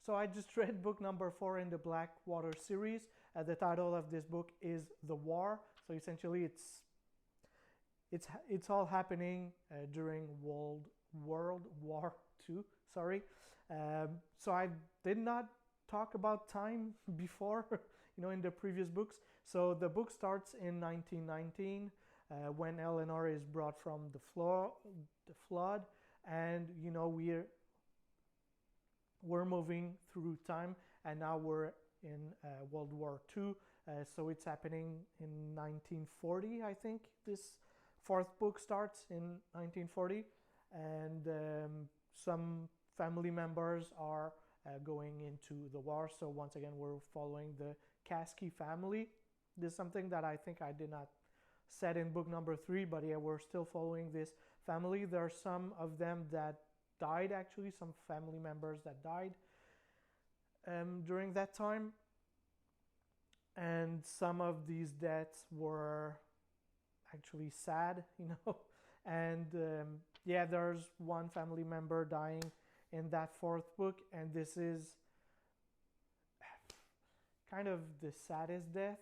So I just read book number 4 in the Blackwater series. The title of this book is The War. So essentially, it's all happening during World War II. Sorry. So I did not talk about time before, in the previous books. So the book starts in 1919 when Eleanor is brought from the flood, and we're moving through time, and now we're in World War II. So it's happening in 1940, I think. This fourth book starts in 1940, and some family members are going into the war. So once again, we're following the Kasky family. This is something that I think I did not set in book number 3, but yeah, we're still following this family. There are some of them that died, actually, some family members that died during that time, and some of these deaths were actually sad, and yeah, there's one family member dying in that fourth book, and this is kind of the saddest death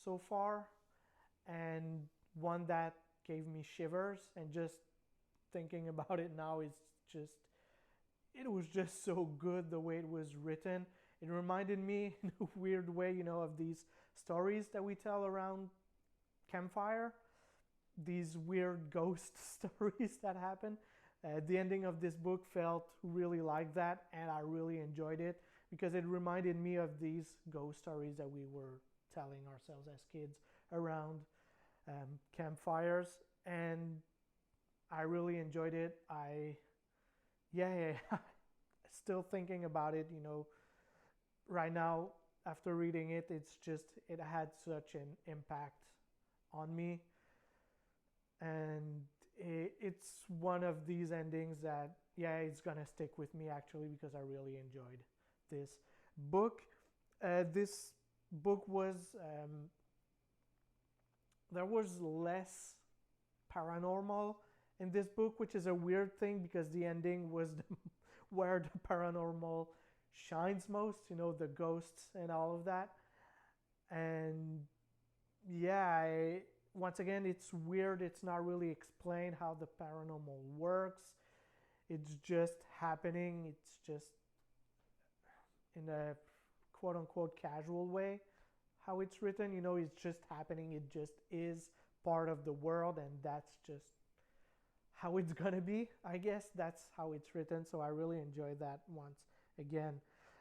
so far, and one that gave me shivers, and just thinking about it now, it was just so good the way it was written. It reminded me in a weird way, of these stories that we tell around campfire, these weird ghost stories that happen. The ending of this book felt really like that, and I really enjoyed it because it reminded me of these ghost stories that we were telling ourselves as kids around campfires, and I really enjoyed it. Yeah, still thinking about it, right now after reading it, it had such an impact on me, and it's one of these endings that, yeah, it's gonna stick with me actually, because I really enjoyed this book. This book was there was less paranormal in this book, which is a weird thing because the ending was where the paranormal shines most, the ghosts and all of that. And yeah, once again, it's weird. It's not really explained how the paranormal works. It's just happening. It's just in a quote unquote casual way how it's written. It's just happening. It just is part of the world, and that's just how it's gonna be. I guess that's how it's written. So I really enjoyed that once again.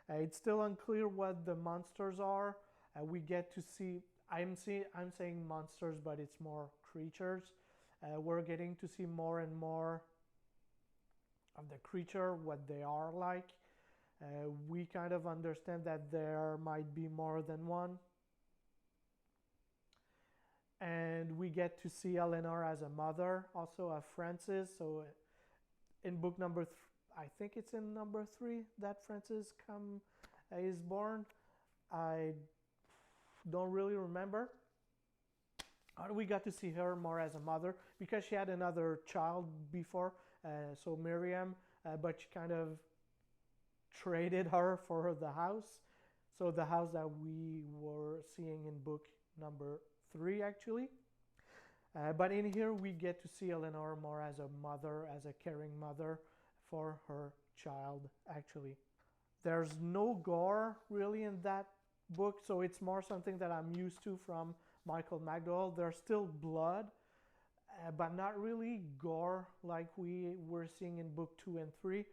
It's still unclear what the monsters are. We get to see. I'm saying monsters, but it's more creatures. We're getting to see more and more of the creature, what they are like. We kind of understand that there might be more than one. And we get to see Eleanor as a mother, also of Francis. So in book number, I think it's in number 3 that Francis is born. I don't really remember. We got to see her more as a mother because she had another child before, so Miriam, but she kind of traded her for the house. So the house that we were seeing in book number 3, actually. But in here, we get to see Eleanor more as a mother, as a caring mother for her child, actually. There's no gore really in that book, so it's more something that I'm used to from Michael McDowell. There's still blood, but not really gore like we were seeing in book 2 and 3,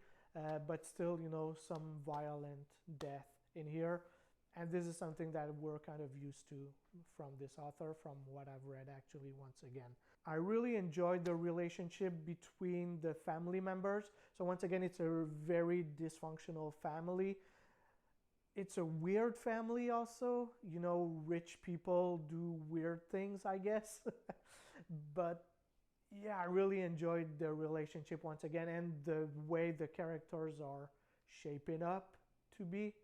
but still, some violent death in here. And this is something that we're kind of used to from this author, from what I've read actually once again. I really enjoyed the relationship between the family members. So once again, it's a very dysfunctional family. It's a weird family also. Rich people do weird things, I guess. But yeah, I really enjoyed the relationship once again, and the way the characters are shaping up to be,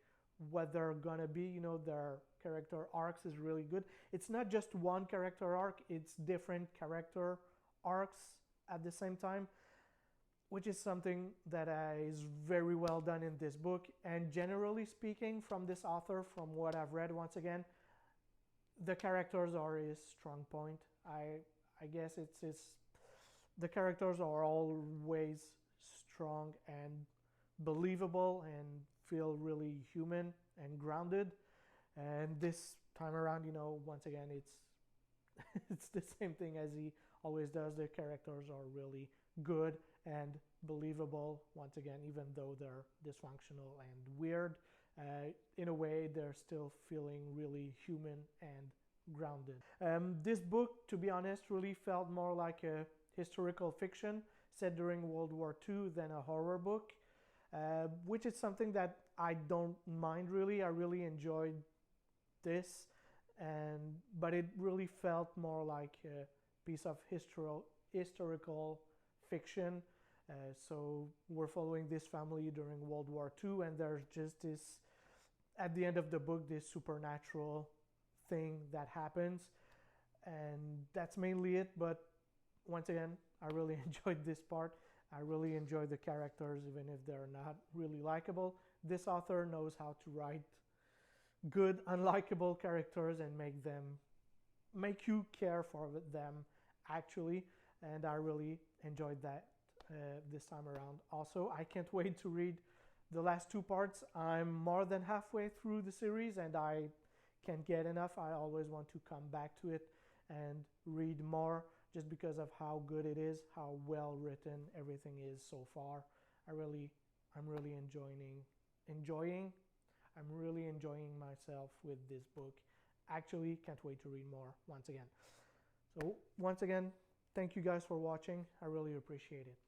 what they're gonna be. Their character arcs is really good. It's not just one character arc, it's different character arcs at the same time. which is something that is very well done in this book. And generally speaking, from this author, from what I've read, once again, the characters are his strong point. I guess it's the characters are always strong and believable and feel really human and grounded. And this time around, once again, it's the same thing as he always does. The characters are really good and believable. Once again, even though they're dysfunctional and weird, in a way, they're still feeling really human and grounded. This book, to be honest, really felt more like a historical fiction set during World War II than a horror book, which is something that I don't mind really. I really enjoyed this, but it really felt more like a piece of historical fiction. So we're following this family during World War II, and there's just this, at the end of the book, this supernatural thing that happens, and that's mainly it. But once again, I really enjoyed this part. I really enjoy the characters, even if they're not really likable. This author knows how to write good, unlikable characters and make you care for them, actually. And I really enjoyed that this time around. Also, I can't wait to read the last two parts. I'm more than halfway through the series, and I can't get enough. I always want to come back to it and read more, just because of how good it is, how well written everything is so far. I'm really enjoying myself with this book. Actually, can't wait to read more once again. So once again, thank you guys for watching. I really appreciate it.